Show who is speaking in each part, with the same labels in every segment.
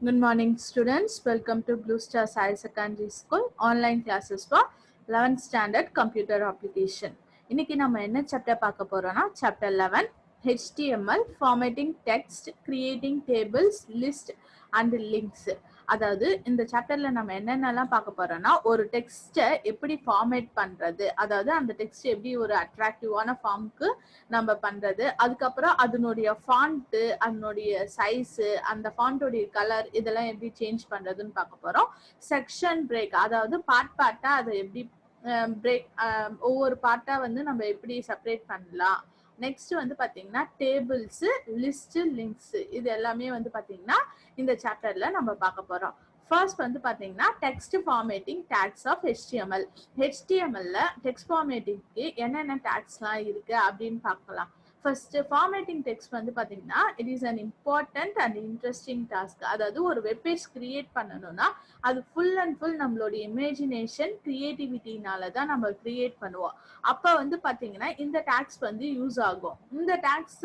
Speaker 1: Good morning, students. Welcome to Blue Star Higher Secondary School online classes for 11th standard computer application. இன்னைக்கு நம்ம என்ன chapter பார்க்க போறோம்னா chapter 11 HTML formatting text, creating tables, list and links. அதாவது இந்த சாப்டர்ல நம்ம என்னென்னலாம் பார்க்க போறோம்னா ஒரு டெக்ஸ்ட்டை எப்படி ஃபார்மேட் பண்றது, அதாவது அந்த டெக்ஸ்ட் எப்படி ஒரு அட்ராக்டிவான ஃபார்முக்கு நம்ம பண்றது, அதுக்கப்புறம் அதனுடைய ஃபாண்ட், அதனுடைய சைஸ், அந்த ஃபாண்டோடைய கலர் இதெல்லாம் எப்படி சேஞ்ச் பண்றதுன்னு பார்க்க போறோம். செக்ஷன் பிரேக், அதாவது பார்ட்டா அதை எப்படி பிரேக், ஒவ்வொரு பார்ட்டா வந்து நம்ம எப்படி செப்பரேட் பண்ணலாம். நெக்ஸ்ட் வந்து பாத்தீங்கன்னா டேபிள்ஸ், லிஸ்ட், லிங்க்ஸ் இது எல்லாமே வந்து பாத்தீங்கன்னா இந்த சாப்டர்ல நம்ம பார்க்க போறோம். ஃபர்ஸ்ட் வந்து பாத்தீங்கன்னா text formatting tags of HTML. HTML-ல டெக்ஸ்ட் ஃபார்மேட்டிங்க்கு என்னென்ன டேக்ஸ்லாம் இருக்கு அப்படின்னு பார்க்கலாம். ஃபர்ஸ்ட் ஃபார்மேட்டிங் டெக்ஸ்ட் வந்து பாத்தீங்கன்னா it is an important and interesting task. அதாவது ஒரு வெப்பேஜ் கிரியேட் பண்ணணும்னா அது ஃபுல் அண்ட் ஃபுல் நம்மளோட இமேஜினேஷன் கிரியேட்டிவிட்டினால தான் நம்ம கிரியேட் பண்ணுவோம். அப்ப வந்து பாத்தீங்கன்னா இந்த டேக்ஸ் வந்து யூஸ் ஆகும். இந்த டேக்ஸ்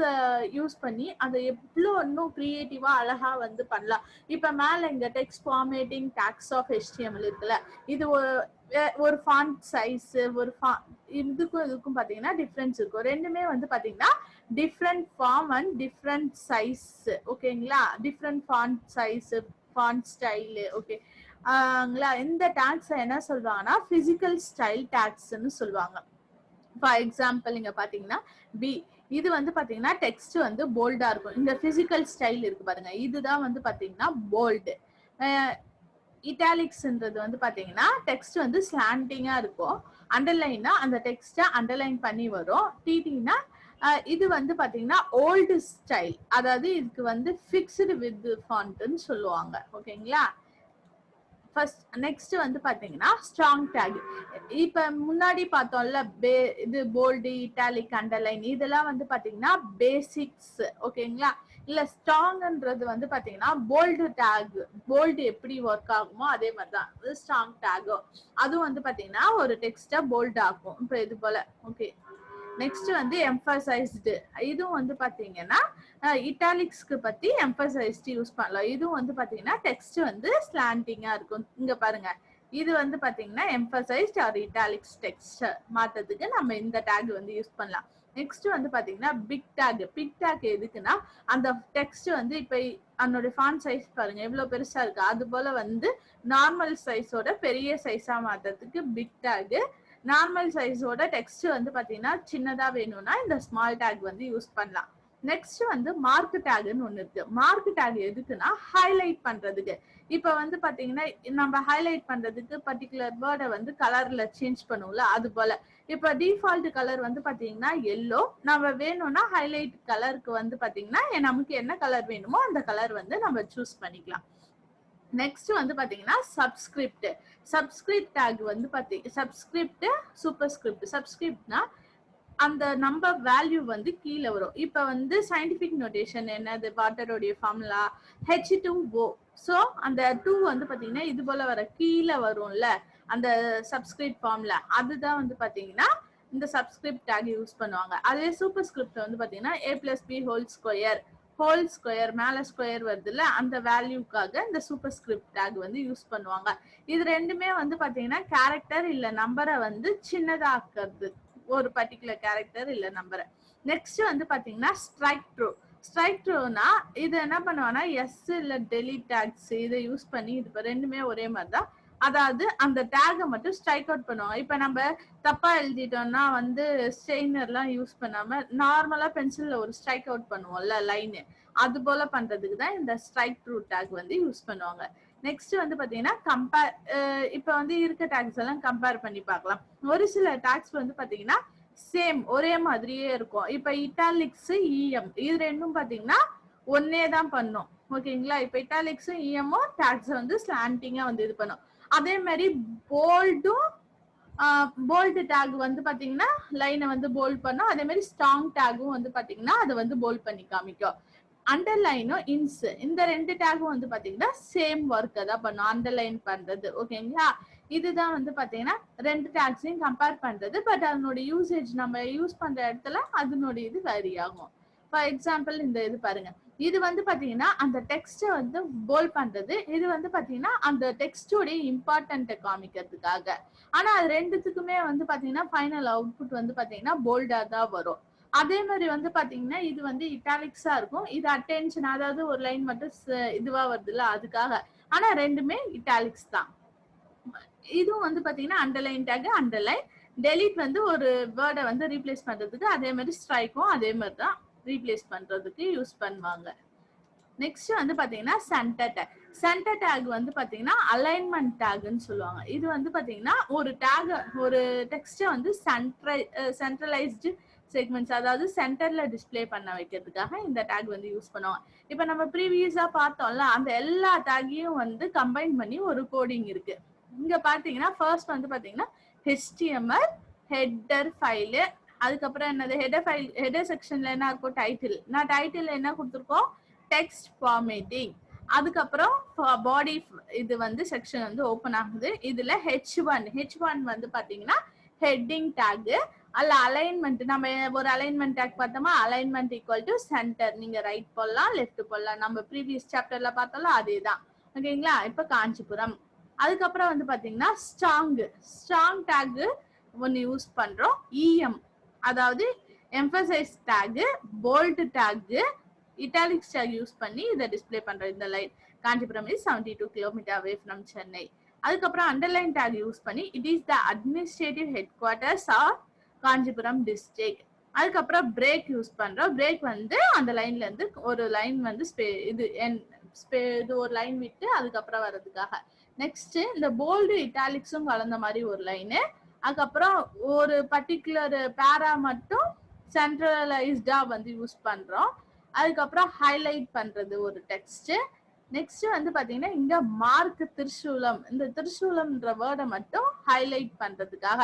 Speaker 1: யூஸ் பண்ணி அதை எவ்வளோ இன்னும் கிரியேட்டிவா அழகா வந்து பண்ணலாம். இப்ப மேல இங்க text formatting tags of HTML இருக்குல்ல, இது ஒரு ஃபாண்ட் சைஸ், ஒரு இதுக்கும் பாத்தீங்கன்னா டிஃபரன்ஸ் இருக்கும். ரெண்டுமே வந்து பாத்தீங்கன்னா different form and different size. ஓகேங்களா, different font size, font style. Okay இந்த டேக்ஸ் என்ன சொல்றாங்கன்னா பிசிக்கல் ஸ்டைல் டேக்ஸ்ன்னு சொல்லுவாங்க. ஃபார் எக்ஸாம்பிள் இங்க பாத்தீங்கன்னா பி, இது வந்து பாத்தீங்கன்னா டெக்ஸ்ட் வந்து போல்டா இருக்கும். இந்த பிசிக்கல் ஸ்டைல் இருக்கு பாருங்க, இதுதான் வந்து பாத்தீங்கன்னா போல்டு. இட்டாலிக்ஸ்ன்றது வந்து பாத்தீங்கன்னா டெக்ஸ்ட் வந்து ஸ்லாண்டிங்கா இருக்கும். அண்டர்லைனா அந்த டெக்ஸ்ட அண்டர்லைன் பண்ணி வரும். டிடினா இது வந்து பாத்தீங்கன்னா ஓல்டு ஸ்டைல், அதாவது இதுக்கு வந்து ஃபிக்ஸ்டு வித் ஃபாண்ட்னு சொல்லுவாங்க. ஓகேங்களா. ஃபர்ஸ்ட் நெக்ஸ்ட் வந்து பாத்தீங்கன்னா ஸ்ட்ராங் டேக். இப்ப முன்னாடி பார்த்தோம்ல இது போல்டு, இட்டாலிக், அண்டர்லைன் இதெல்லாம் வந்து பாத்தீங்கன்னா பேசிக்ஸ். ஓகேங்களா. இல்ல ஸ்ட்ராங்ன்றது வந்து பாத்தீங்கன்னா போல்டு டேக். போல்டு எப்படி ஒர்க் ஆகுமோ அதே மாதிரிதான் ஸ்ட்ராங் டேகும். அதுவும் வந்து பாத்தீங்கன்னா ஒரு டெக்ஸ்ட போல்ட் ஆகும். இப்ப இது போல. ஓகே. நெக்ஸ்ட் வந்து எம்பசைஸ்டு. இதுவும் வந்து பாத்தீங்கன்னா இட்டாலிக்ஸ்க்கு பத்தி எம்பசைஸ்டு யூஸ் பண்ணலாம். இதுவும் வந்து பாத்தீங்கன்னா டெக்ஸ்ட் வந்து ஸ்லாண்டிங்கா இருக்கும். இங்க பாருங்க, இது வந்து பாத்தீங்கன்னா எம்பசைஸ்ட் ஆர் இட்டாலிக்ஸ் டெக்ஸ்ட் மாத்ததுக்கு நம்ம இந்த டேக் வந்து யூஸ் பண்ணலாம். நெக்ஸ்ட் வந்து பாத்தீங்கன்னா பிக் டேக். பிக் டேக் எதுக்குன்னா அந்த டெக்ஸ்ட் வந்து இப்ப அதனுடைய ஃபாண்ட் சைஸ் பாருங்க எவ்வளவு பெருசா இருக்கு, அது போல வந்து நார்மல் சைஸோட பெரிய சைஸா மாத்ததுக்கு பிக் டேக். நார்மல் சைஸோட டெக்ஸ்ட் வந்து பாத்தீங்கன்னா சின்னதா வேணும்னா இந்த ஸ்மால் டேக் வந்து யூஸ் பண்ணலாம். நெக்ஸ்ட் வந்து மார்க் டேக்னு ஒண்ணு இருக்கு. மார்க் டேக் எதுக்குன்னா ஹைலைட் பண்றதுக்கு. இப்ப வந்து பாத்தீங்கன்னா நம்ம ஹைலைட் பண்றதுக்கு பர்டிகுலர் வேர்டை வந்து கலர்ல சேஞ்ச் பண்ணுவோம்ல, அது போல. இப்ப டிஃபால்ட் கலர் வந்து பாத்தீங்கன்னா எல்லோ. நம்ம வேணும்னா ஹைலைட் கலருக்கு வந்து பாத்தீங்கன்னா நமக்கு என்ன கலர் வேணுமோ அந்த கலர் வந்து நம்ம சூஸ் பண்ணிக்கலாம். நெக்ஸ்ட் வந்து பாத்தீங்கன்னா சப்ஸ்கிரிப்ட். சப்ஸ்கிரிப்ட் டேக் வந்து சப்ஸ்கிரிப்ட், சூப்பர் ஸ்கிரிப்ட். சப்ஸ்கிரிப்ட்னா அந்த நம்பர் வேல்யூ வந்து கீழே வரும். இப்ப வந்து சயின்டிபிக் நோட்டேஷன் என்னது, வாட்டரோடைய ஃபார்முலா H2O. ஸோ அந்த 2 வந்து பாத்தீங்கன்னா இது போல வர கீழே வரும்ல அந்த சப்ஸ்கிரிப்ட் ஃபார்முலா, அதுதான் வந்து பாத்தீங்கன்னா இந்த சப்ஸ்கிரிப்ட் டேக் யூஸ் பண்ணுவாங்க. அதே சூப்பர் ஸ்கிரிப்ட் வந்து பாத்தீங்கன்னா A+B ஹோல் ஸ்கொயர் மேல ஸ்கொயர் வருதுல்ல, அந்த வேல்யூக்காக இந்த சூப்பர் ஸ்கிரிப்ட் டேக் வந்து யூஸ் பண்ணுவாங்க. இது ரெண்டுமே வந்து பாத்தீங்கன்னா கேரக்டர் இல்ல நம்பரை வந்து சின்னதாக்குறது, ஒரு பர்டிகுலர் கேரக்டர் இல்ல நம்பரை. நெக்ஸ்ட் வந்து பாத்தீங்கன்னா ஸ்ட்ரைக் த்ரூ. ஸ்ட்ரைக் த்ரூனா இது என்ன பண்ணுவாங்கன்னா எஸ் இல்ல டெலிட் டேக்ஸ் இதை யூஸ் பண்ணி, இது ரெண்டுமே ஒரே மாதிரிதான். அதாவது அந்த டேகை மட்டும் ஸ்ட்ரைக் அவுட் பண்ணுவாங்க. இப்ப நம்ம தப்பா எழுதிட்டோம்னா வந்து ஸ்ட்ரெயினர்லாம் யூஸ் பண்ணாம நார்மலா பென்சில்ல ஒரு ஸ்ட்ரைக் அவுட் பண்ணுவோம்ல லைனு, அது போல பண்றதுக்கு தான் இந்த ஸ்ட்ரைக் த்ரூ டேக் வந்து யூஸ் பண்ணுவாங்க. நெக்ஸ்ட் வந்து பாத்தீங்கன்னா கம்பேர். இப்ப வந்து இருக்க டேக்ஸ் எல்லாம் கம்பேர் பண்ணி பார்க்கலாம். ஒரு சில டேக்ஸ் வந்து பாத்தீங்கன்னா சேம் ஒரே மாதிரியே இருக்கும். இப்ப இட்டாலிக்ஸ், இஎம் இது ரெண்டும் பாத்தீங்கன்னா ஒன்னே தான் பண்ணும். ஓகேங்களா. இப்ப இட்டாலிக்ஸும் இஎம்மும் டேக்ஸ் வந்து ஸ்லாண்டிங்கா வந்து இது பண்ணும். அதே மாதிரி போல்டும், போல்டு டேக் வந்து பாத்தீங்கன்னா லைனை வந்து போல்ட் பண்ணும். அதே மாதிரி ஸ்ட்ராங் டேகும் வந்து பாத்தீங்கன்னா அதை வந்து போல்ட் பண்ணி காமிக்கும். அண்டர்லைனும் இன்ஸ் இந்த ரெண்டு டேகும் வந்து பாத்தீங்கன்னா சேம் ஒர்க் தான் பண்ணும், அண்டர்லைன் பண்றது. ஓகேங்களா. இதுதான் வந்து பாத்தீங்கன்னா ரெண்டு டேக்ஸையும் கம்பேர் பண்றது. பட் அதனுடைய யூசேஜ் நம்ம யூஸ் பண்ற இடத்துல அதனுடைய இது வேரி ஆகும். ஃபார் எக்ஸாம்பிள் இந்த இது பாருங்க, இது வந்து பாத்தீங்கன்னா அந்த டெக்ஸ்ட வந்து போல்ட் பண்றது. இது வந்து பாத்தீங்கன்னா அந்த டெக்ஸ்டோட இம்பார்ட்டன்ட் காமிக்கிறதுக்காக. ஆனா அது ரெண்டுத்துக்குமே வந்து பாத்தீங்கன்னா ஃபைனல் அவுட்புட் வந்து பாத்தீங்கன்னா போல்டா தான் வரும். அதே மாதிரி வந்து பாத்தீங்கன்னா இது வந்து இட்டாலிக்ஸா இருக்கும். இது அட்டென்ஷன், அதாவது ஒரு லைன் மட்டும் இதுவா வருது இல்ல அதுக்காக. ஆனா ரெண்டுமே இட்டாலிக்ஸ் தான். இதுவும் வந்து பாத்தீங்கன்னா அண்டர்லைன் டேக், அண்டர்லைன். டெலிட் வந்து ஒரு வேர்டை வந்து ரீப்ளேஸ் பண்றதுக்கு, அதே மாதிரி ஸ்ட்ரைக்கும் அதே மாதிரி தான் ரீப்ளேஸ் பண்றதுக்கு யூஸ் பண்ணுவாங்க. நெக்ஸ்ட் வந்து பாத்தீங்கன்னா சென்டர் டேக். சென்டர் டேக் வந்து பாத்தீங்கன்னா அலைன்மெண்ட் டேக்னு சொல்லுவாங்க. இது வந்து பாத்தீங்கன்னா ஒரு டேக், ஒரு டெக்ஸ்ட வந்து சென்ட்ரலைஸ்டு செக்மெண்ட்ஸ், அதாவது சென்டர்ல டிஸ்ப்ளே பண்ண வைக்கிறதுக்காக இந்த டேக் வந்து யூஸ் பண்ணுவாங்க. இப்ப நம்ம ப்ரீவியஸா பார்த்தோம்ல, அந்த எல்லா டேக்கையும் வந்து கம்பைன் பண்ணி ஒரு கோடிங் இருக்கு. இங்க பாத்தீங்கன்னா ஃபர்ஸ்ட் வந்து பாத்தீங்கன்னா HTML ஹெட்டர் ஃபைலு, அதுக்கப்புறம் என்னது ஹெடர் ஃபைல், ஹெடர் செக்ஷன்ல என்ன இருக்கும் டைட்டில். நான் டைட்டில் என்ன கொடுத்துருக்கோம், டெக்ஸ்ட் ஃபார்மேட்டிங். அதுக்கப்புறம் பாடி இது வந்து செக்ஷன் வந்து ஓபன் ஆகுது. இதுல H1 வந்து பாத்தீங்கன்னா ஹெட்டிங் டேக். அல்ல அலைன்மெண்ட், நம்ம ஒரு அலைன்மெண்ட் டேக் பார்த்தோமா, அலைன்மெண்ட் ஈக்குவல் டு சென்டர். நீங்க ரைட் போடலாம், லெஃப்ட் போடலாம். நம்ம ப்ரீவியஸ் சாப்டர்ல பார்த்தோம்ல அதேதான். ஓகேங்களா? இப்ப காஞ்சிபுரம். அதுக்கப்புறம் வந்து பாத்தீங்கன்னா ஸ்ட்ராங் டேக் ஒன்னு யூஸ் பண்றோம். EM, அதாவது emphasis tag, bold tag, italics tag use பண்ணி இதை டிஸ்ப்ளே பண்றோம். இந்த line Kanchipuram is 72 kilometre away from Chennai. அதுக்கப்புறம் அண்டர்லைன் டேக் யூஸ் பண்ணி it is the administrative head quarters of Kanchipuram district. அதுக்கப்புறம் பிரேக் யூஸ் பண்றோம். பிரேக் வந்து அந்த லைன்ல இருந்து ஒரு லைன் வந்து இது ஒரு லைன் விட்டு அதுக்கப்புறம் வர்றதுக்காக. நெக்ஸ்ட் இந்த போல்டு இட்டாலிக்ஸும் கலந்த மாதிரி ஒரு லைனு. அதுக்கப்புறம் ஒரு பர்டிகுலர் பேரா மட்டும் சென்ட்ரலைஸ்டா வந்து யூஸ் பண்றோம். அதுக்கப்புறம் ஹைலைட் பண்றது ஒரு டெக்ஸ்ட். நெக்ஸ்ட் வந்து பாத்தீங்கன்னா இங்க மார்க் திரிசூலம், இந்த திரிசூலம்ன்ற வேர்டை மட்டும் ஹைலைட் பண்றதுக்காக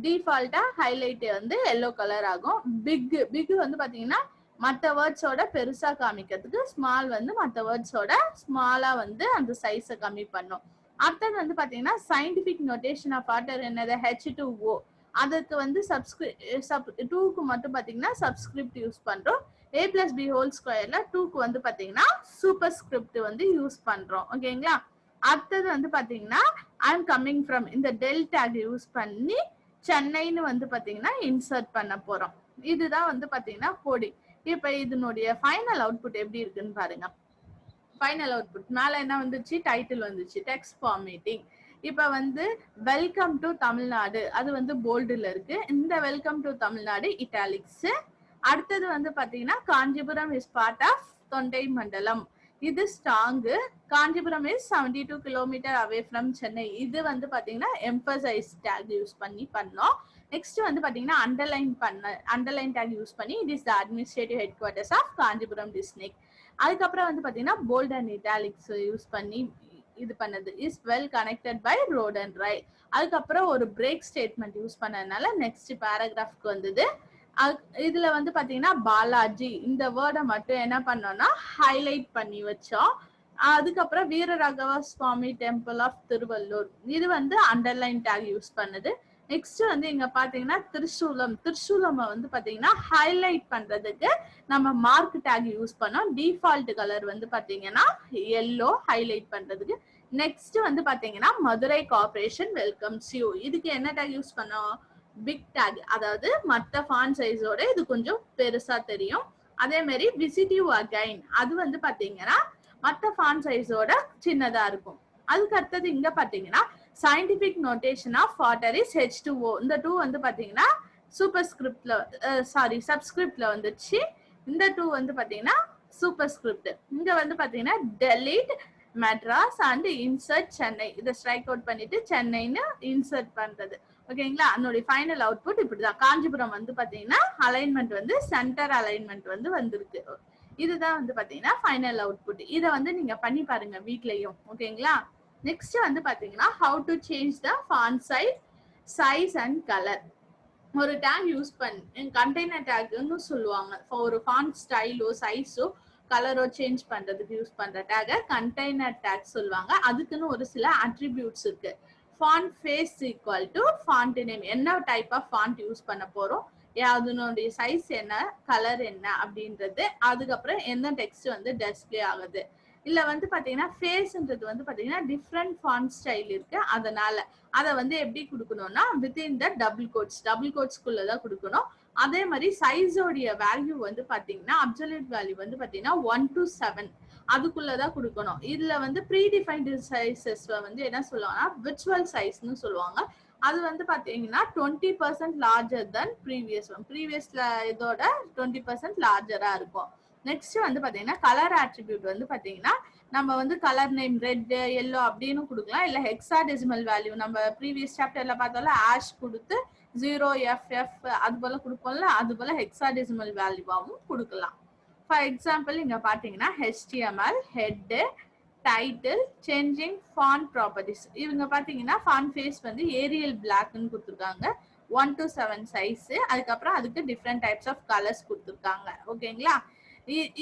Speaker 1: டிஃபால்ட்டா ஹைலைட் வந்து எல்லோ கலர் ஆகும். பிக் வந்து பாத்தீங்கன்னா மற்ற வேர்ட்ஸோட பெருசா காமிக்கிறதுக்கு, ஸ்மால் வந்து மற்ற வேர்ட்ஸோட ஸ்மாலா வந்து அந்த சைஸை கம்மி பண்ணும். அடுத்தது வந்து பாத்தீங்கன்னா சயின்டிபிக் நோட்டேஷன் ஆஃப் ஆர்டர் என்னது H2O. அதுக்கு வந்து டூக்கு மட்டும் பாத்தீங்கன்னா சப்ஸ்கிரிப்ட் யூஸ் பண்றோம். A+B ஹோல் ஸ்கொயர்ல 2க்கு வந்து பாத்தீங்கன்னா சூப்பர் ஸ்கிரிப்ட் வந்து யூஸ் பண்றோம். ஓகேங்களா? அடுத்தது வந்து பாத்தீங்கன்னா ஐம் கம்மிங் ஃப்ரம், இந்த டெல் டேக் யூஸ் பண்ணி சென்னைன்னு வந்து பாத்தீங்கன்னா இன்சர்ட் பண்ண போறோம். இதுதான் வந்து பாத்தீங்கன்னா கோடிங். இப்ப இதனுடைய ஃபைனல் அவுட்புட் எப்படி இருக்குன்னு பாருங்க. ஃபைனல் அவுட்புட் மேல என்ன வந்துச்சு, டைட்டில் வந்துச்சு, டெக்ஸ்ட் ஃபார்மேட்டிங். இப்ப வந்து வெல்கம் டு தமிழ்நாடு, அது வந்து போல்டுல இருக்கு. இந்த வெல்கம் டு தமிழ்நாடு இட்டாலிக்ஸ். அடுத்தது வந்து பாத்தீங்கன்னா காஞ்சிபுரம் இஸ் பார்ட் ஆஃப் தொண்டை மண்டலம், இது strong. Kanchipuram is 72 kilometre away from Chennai, இது வந்து பாத்தீங்கன்னா எம்பசைஸ் டேக் யூஸ் பண்ணி பண்ணோம். நெக்ஸ்ட் வந்து பாத்தீங்கன்னா அண்டர்லைன் டேக் யூஸ் பண்ணி it is the administrative head quarters of Kanchipuram district. அதுக்கப்புறம் வந்து பாத்தீங்கன்னா போல்ட் அண்ட் இட்டாலிக்ஸ் யூஸ் பண்ணி இது பண்ணது is well connected by road and rail. அதுக்கப்புறம் ஒரு பிரேக் ஸ்டேட்மெண்ட் யூஸ் பண்ணதுனால நெக்ஸ்ட் பேராகிராஃப்க்கு வந்தது. இதுல வந்து பாத்தீங்கன்னா பாலாஜி இந்த வேர்டை மட்டும் என்ன பண்ணோம்னா ஹைலைட் பண்ணி வச்சோம். அதுக்கப்புறம் வீரராகவ சுவாமி டெம்பிள் ஆஃப் திருவள்ளூர், இது வந்து அண்டர்லைன் டேக் யூஸ் பண்ணது. நெக்ஸ்ட் வந்து இங்க பாத்தீங்கன்னா திரிசூலம் வந்து பாத்தீங்கன்னா ஹைலைட் பண்றதுக்கு நம்ம மார்க் டேக் யூஸ் பண்ணோம். டிஃபால்ட் கலர் வந்து பாத்தீங்கன்னா எல்லோ ஹைலைட் பண்றதுக்கு. நெக்ஸ்ட் வந்து பாத்தீங்கன்னா மதுரை கார்பரேஷன் வெல்கம்ஸ் யூ, இதுக்கு என்ன டேக் யூஸ் பண்ணோம், பிக் டேக், அதாவது மற்ற ஃபாண்ட் சைஸோட இது கொஞ்சம் பெருசா தெரியும். அதே மாதிரி விசிட் யூ அகைன், அது வந்து பாத்தீங்கன்னா மற்ற ஃபாண்ட் சைஸோட சின்னதா இருக்கும். அதுக்கு அடுத்தது இங்க பாத்தீங்கன்னா scientific notation of water is H2O, இந்த 2 வந்து பாத்தீங்கன்னா சூப்பர் ஸ்கிரிப்ட்ல சப்ஸ்கிரிப்ட்ல வந்துச்சு. இந்த 2 வந்து பாத்தீங்கன்னா சூப்பர் ஸ்கிரிப்ட். இங்க வந்து பாத்தீங்கன்னா delete Madras and insert Chennai, இதை ஸ்ட்ரைக் அவுட் பண்ணிட்டு சென்னைன்னு இன்சர்ட் பண்றது. ஓகேங்களா? அதனுடைய ஃபைனல் அவுட்புட் இப்படிதான். காஞ்சிபுரம் வந்து பாத்தீங்கன்னா அலைன்மெண்ட் வந்து சென்டர் அலைன்மெண்ட் வந்து வந்திருக்கு. இதுதான் வந்து பாத்தீங்கன்னா ஃபைனல் அவுட்புட். இதை வந்து நீங்க பண்ணி பாருங்க வீட்லயும். ஓகேங்களா? நெக்ஸ்ட் வந்து பாத்தீங்கன்னா how to change the font size and color. ஒரு டேக் யூஸ் பண்ணி கண்டெய்னர் டேக்னு சொல்லுவாங்க. ஒரு ஃபாண்ட் ஸ்டைலோ சைஸோ கலரோ சேஞ்ச் பண்றதுக்கு யூஸ் பண்ற டேக கண்டெய்னர் டேக் சொல்லுவாங்க. அதுக்குன்னு ஒரு சில அட்ரிபியூட்ஸ் இருக்கு. Font face equal to font name, என்ன டைப் ஆஃப் ஃபாண்ட் யூஸ் பண்ண போறோம், அதனுடைய சைஸ் என்ன, கலர் என்ன அப்படின்றது, அதுக்கப்புறம் என்ன டெக்ஸ்ட் வந்து டிஸ்ப்ளே ஆகுது. இல்ல வந்து பாத்தீங்கன்னா ஃபேஸ்ன்றது வந்து பாத்தீங்கன்னா டிஃப்ரெண்ட் ஃபாண்ட் ஸ்டைல் இருக்கு. அதனால அதை வந்து எப்படி கொடுக்கணும்னா வித்தின் த டபுள் கோட்ஸ்க்குள்ள தான் கொடுக்கணும். அதே மாதிரி சைஸோடைய வேல்யூ வந்து பாத்தீங்கன்னா அப்சல்யூட் வேல்யூ வந்து பாத்தீங்கன்னா 1 to 7 அதுக்குள்ளதான் கொடுக்கணும். இதுல வந்து ப்ரீடிஃபைன்டு சைஸஸ் வந்து என்ன சொல்லுவாங்கன்னா விர்ச்சுவல் சைஸ்னு சொல்லுவாங்க. அது வந்து பாத்தீங்கன்னா 20% லார்ஜர் தென் ப்ரீவியஸ்ல இதோட 20% லார்ஜரா இருக்கும். நெக்ஸ்ட் வந்து பாத்தீங்கன்னா கலர் ஆட்ரிபியூட் வந்து பாத்தீங்கன்னா நம்ம வந்து கலர் நேம் ரெட், எல்லோ அப்படின்னு கொடுக்கலாம். இல்ல ஹெக்ஸாடெசிமல் வேல்யூ நம்ம ப்ரீவியஸ் சாப்டர்ல பார்த்தாலும் ஆஷ் கொடுத்து 0FF அது போல கொடுப்போம்ல, அது போல ஹெக்ஸாடெசிமல் வேல்யூவாவும் கொடுக்கலாம். ஃபார் எக்ஸாம்பிள் இங்க பாத்தீங்கன்னா HTML head, title, changing font properties. இவங்க பாத்தீங்கன்னா ஃபாண்ட் ஃபேஸ் வந்து ஏரியல் பிளாக்னு கொடுத்துருக்காங்க. 1 to 7 சைஸ். அதுக்கப்புறம் அதுக்கு டிஃப்ரெண்ட் டைப்ஸ் ஆஃப் கலர்ஸ் கொடுத்துருக்காங்க. ஓகேங்களா?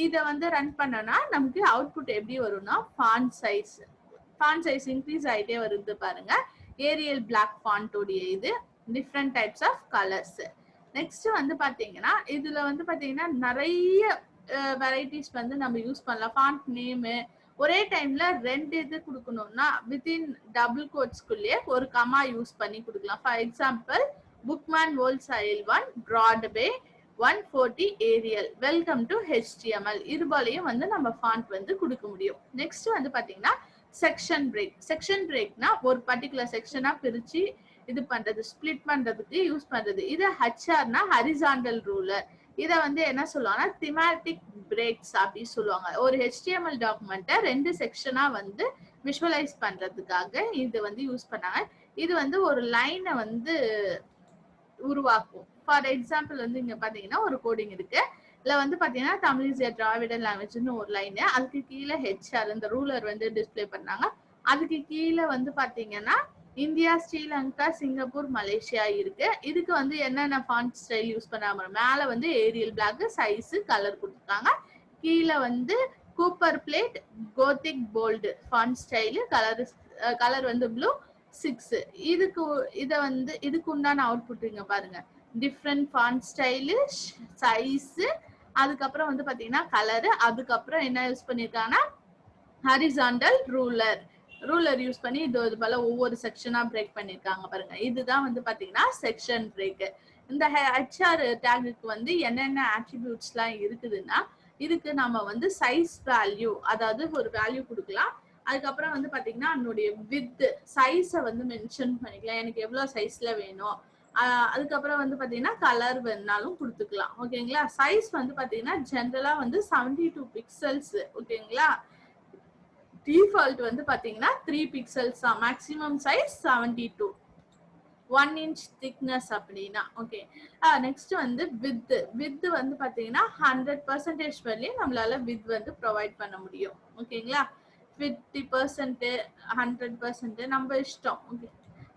Speaker 1: இதை வந்து ரன் பண்ணனா நமக்கு அவுட்புட் எப்படி வரும்னா ஃபாண்ட் சைஸ் இன்க்ரீஸ் ஆகிட்டே வருது பாருங்க. ஏரியல் பிளாக் ஃபாண்டோடைய இது different types of colours. Next வந்து பாத்தீங்கன்னா இதுல வந்து பாத்தீங்கன்னா நிறைய வெரைட்டிஸ் வந்து நம்ம யூஸ் பண்ணலாம். ஃபாண்ட் நேமு ஒரே டைம்ல 2 இது கொடுக்கணும்னா வித்தின் டபுள் கோட்ஸ்குள்ளேயே ஒரு கமா யூஸ் பண்ணி கொடுக்கலாம். For example Bookman world style 1 Broadway 140 Arial welcome to HTML. இது போலயும் வந்து நம்ம ஃபாண்ட் வந்து கொடுக்க முடியும். நெக்ஸ்ட் வந்து பாத்தீங்கன்னா செக்ஷன் பிரேக்னா ஒரு பர்டிகுலர் செக்ஷனா பிரிச்சு இது பண்றது, ஸ்பிளிட் பண்றதுக்கு யூஸ் பண்றது. இது HRனா ஹரிசாண்டல் ரூலர். இதை வந்து என்ன சொல்லுவாங்கன்னா திமேட்டிக் பிரேக்ஸ் அப்படி சொல்லுவாங்க. ஒரு HTML டாக்குமெண்ட்டை 2 செக்ஷனா வந்து விஷுவலைஸ் பண்றதுக்காக இது வந்து யூஸ் பண்ணாங்க. இது வந்து ஒரு லைனை வந்து உருவாக்கும். ஃபார் எக்ஸாம்பிள் வந்து இங்க பாத்தீங்கன்னா ஒரு கோடிங் இருக்கு. இதுல வந்து பாத்தீங்கன்னா தமிழ் இஸ் எ டிராவிடன் லாங்குவேஜ்னு ஒரு லைன், அதுக்கு கீழே HR இந்த ரூலர் வந்து டிஸ்பிளே பண்ணாங்க. அதுக்கு கீழே வந்து பாத்தீங்கன்னா இந்தியா, ஸ்ரீலங்கா, சிங்கப்பூர், மலேசியா இருக்கு. இதுக்கு வந்து என்னென்ன ஃபாண்ட் ஸ்டைல் யூஸ் பண்ணாம மேல வந்து ஏரியல் பிளாக், சைஸ், கலர் கொடுத்துருக்காங்க. கீழே வந்து Copperplate, gothic bold font style, colour வந்து ப்ளூ 6. இதுக்கு உண்டான அவுட்புட் இங்க பாருங்க. டிஃப்ரெண்ட் ஃபாண்ட் ஸ்டைலு, சைஸ், அதுக்கப்புறம் வந்து பாத்தீங்கன்னா கலரு, அதுக்கப்புறம் என்ன யூஸ் பண்ணிருக்காங்கன்னா ஹரிசாண்டல் ரூலர் யூஸ் பண்ணி இது போல ஒவ்வொரு செக்ஷனா பிரேக் பண்ணிருக்காங்க பாருங்க. இதுதான் வந்து பாத்தீங்கன்னா செக்ஷன் பிரேக். இந்த HR டேகுக்கு வந்து என்னென்ன ஆட்ரிபியூட்ஸ் எல்லாம் இருக்குதுன்னா இதுக்கு நம்ம வந்து சைஸ் வேல்யூ, அதாவது ஒரு வேல்யூ கொடுக்கலாம். அதுக்கப்புறம் வந்து பாத்தீங்கன்னா அதனுடைய வித் சைஸை வந்து மென்ஷன் பண்ணிக்கலாம். எனக்கு எவ்வளவு சைஸ்ல வேணும். அதுக்கப்புறம் வந்து பாத்தீங்கன்னா கலர் வேணாலும் கொடுத்துக்கலாம். ஓகேங்களா? சைஸ் வந்து பாத்தீங்கன்னா ஜென்ரலா வந்து 72 பிக்சல்ஸ். ஓகேங்களா? டிஃபால்ட் வந்து பாத்தீங்கன்னா 3 பிக்சல்ஸ் தான். மேக்ஸிமம் சைஸ் 72, 1 inch திக்னஸ் அப்படின்னா. ஓகே. நெக்ஸ்ட் வந்து வித் வந்து பாத்தீங்கன்னா 100% வரையும் நம்மளால வித் வந்து ப்ரொவைட் பண்ண முடியும். ஓகேங்களா? 50%, 100% நம்ம இஷ்டம். ஓகே.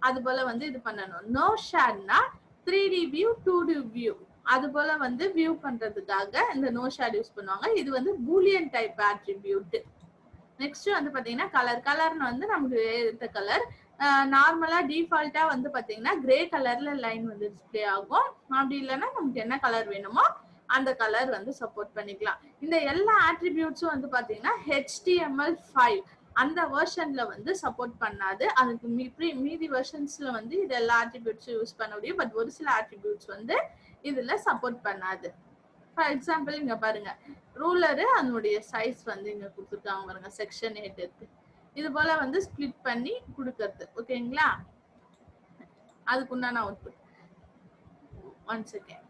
Speaker 1: அது போல வந்து இது பண்ணணும். No ஷேட்னா 3D view 2D view அது போல வந்து வியூ பண்றதுக்காக இந்த நோ ஷேட் யூஸ் பண்ணுவாங்க. இது வந்து பூலியன் டைப் ஆட்ரிபியூட். நெக்ஸ்ட் வந்து பாத்தீங்கன்னா கலர்னு வந்து நமக்கு ஏத்த கலர். நார்மலா டிஃபால்ட்டா வந்து பாத்தீங்கன்னா கிரே கலர்ல லைன் வந்து டிஸ்பிளே ஆகும். அப்படி இல்லைன்னா நமக்கு என்ன கலர் வேணுமோ அந்த கலர் வந்து சப்போர்ட் பண்ணிக்கலாம். இந்த எல்லா ஆட்ரிபியூட்ஸும் வந்து பாத்தீங்கன்னா HTML5 அந்த வெர்ஷன்ல வந்து சப்போர்ட் பண்ணாது. அதுக்கு மீதி வெர்ஷன்ஸ்ல வந்து இது எல்லா ஆட்ரிபியூட்ஸும் யூஸ் பண்ண முடியும். பட் ஒரு சில ஆட்ரிபியூட்ஸ் வந்து இதுல சப்போர்ட் பண்ணாது. ஃபார் எக்ஸாம்பிள் இங்க பாருங்க, ரூலரு அதனுடைய சைஸ் வந்து இங்க கொடுத்துருக்காங்க பாருங்க. செக்ஷன் 8 இருக்கு. இது போல வந்து ஸ்பிளிட் பண்ணி கொடுக்கறது. ஓகேங்களா? அதுக்கு உண்டான அவுட்புட் 1 செகண்ட்.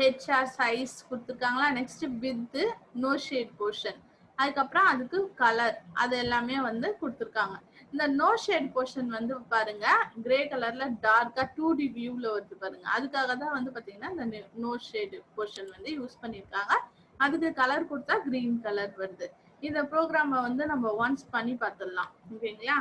Speaker 1: HR சைஸ் கொடுத்துருக்காங்களா. Next with no shade portion, அதுக்கப்புறம் அதுக்கு கலர், அது எல்லாமே வந்து கொடுத்துருக்காங்க. இந்த நோ ஷேட் போர்ஷன் வந்து பாருங்க கிரே கலர்ல டார்க்கா 2D வியூல வருது பாருங்க. அதுக்காக தான் வந்து பாத்தீங்கன்னா இந்த நோ ஷேட் போர்ஷன் வந்து யூஸ் பண்ணிருக்காங்க. அதுக்கு கலர் கொடுத்தா கிரீன் கலர் வருது. இந்த ப்ரோக்ராம வந்து நம்ம ஒன்ஸ் பண்ணி பார்த்துடலாம். ஓகேங்களா?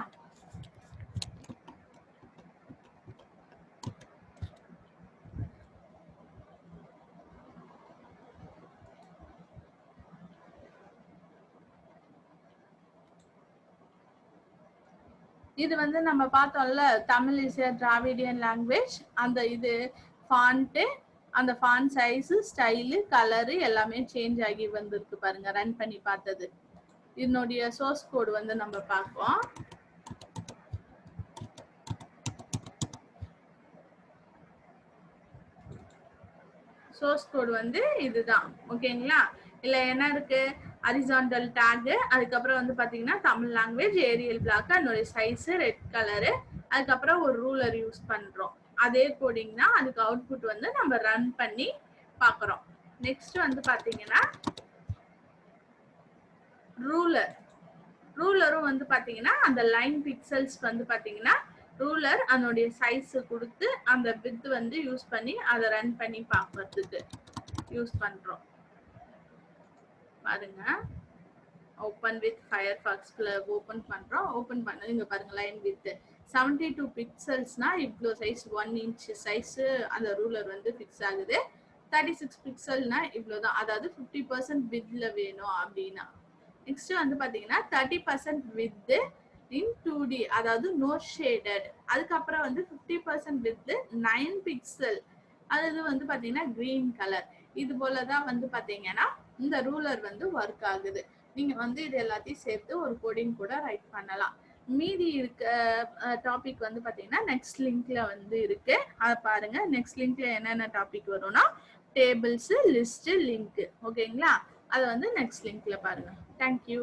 Speaker 1: இது வந்து நம்ம பார்த்தோம்ல, Tamil is a Dravidian language. அந்த இது ஃபாண்ட், அந்த ஃபாண்ட் சைஸ், ஸ்டைல், கலர் எல்லாமே சேஞ்ச் ஆகி வந்திருக்கு பாருங்க. ரன் பண்ணி பார்த்தது. இதனுடைய சோர்ஸ் கோட் வந்து நம்ம பார்ப்போம். சோர்ஸ் கோட் வந்து இதுதான். ஓகேங்களா? இல்ல என்ன இருக்கு? ஹரிசாண்டல் டேக், அதுக்கப்புறம் வந்து பாத்தீங்கன்னா தமிழ் லாங்குவேஜ், ஏரியல் பிளாக், அதனுடைய சைஸ் ரெட் கலரு, அதுக்கப்புறம் ஒரு ரூலர் யூஸ் பண்றோம். அதே கோடிங் தான். அதுக்கு அவுட்புட் வந்து நம்ம ரன் பண்ணி பாக்குறோம். நெக்ஸ்ட் வந்து பாத்தீங்கன்னா ரூலர். ரூலரும் வந்து பாத்தீங்கன்னா அந்த லைன் பிக்சல்ஸ் வந்து பாத்தீங்கன்னா ரூலர் அதனுடைய சைஸ் கொடுத்து அந்த வித் வந்து யூஸ் பண்ணி அதை ரன் பண்ணி பார்க்கறதுக்கு யூஸ் பண்றோம். பாருங்க, ஓபன் வித் ஃபயர்பாக்ஸ்ல ஓபன் பண்றோம். ஓபன் பண்ணது இங்க பாருங்க, லைன் வித் 72 பிக்சல்ஸ்னா இவ்வளோ சைஸ் 1 இன்ச் சைஸ் அந்த ரூலர் வந்து ஃபிக்ஸ் ஆகுது. 36 பிக்சல்னா இவ்வளோதான். அதாவது 50% வித்ல வேணும் அப்படின்னா. நெக்ஸ்ட் வந்து பாத்தீங்கன்னா 30% வித் இன் 2D, அதாவது நோ ஷேடட். அதுக்கப்புறம் வந்து 50% வித் 9 பிக்சல், அது வந்து பாத்தீங்கன்னா கிரீன் கலர். இது போலதான் வந்து பாத்தீங்கன்னா இந்த ரூலர் வந்து ஒர்க் ஆகுது. நீங்க வந்து இது எல்லாத்தையும் சேர்த்து ஒரு கோடிங் கூட ரைட் பண்ணலாம். மீதி இருக்க டாபிக் வந்து பாத்தீங்கன்னா நெக்ஸ்ட் லிங்க்ல வந்து இருக்கு, அதை பாருங்க. நெக்ஸ்ட் லிங்க்ல என்னென்ன டாபிக் வரும்னா டேபிள்ஸ், லிஸ்ட், லிங்க். ஓகேங்களா? அதை வந்து நெக்ஸ்ட் லிங்க்ல பாருங்க. தேங்க்யூ.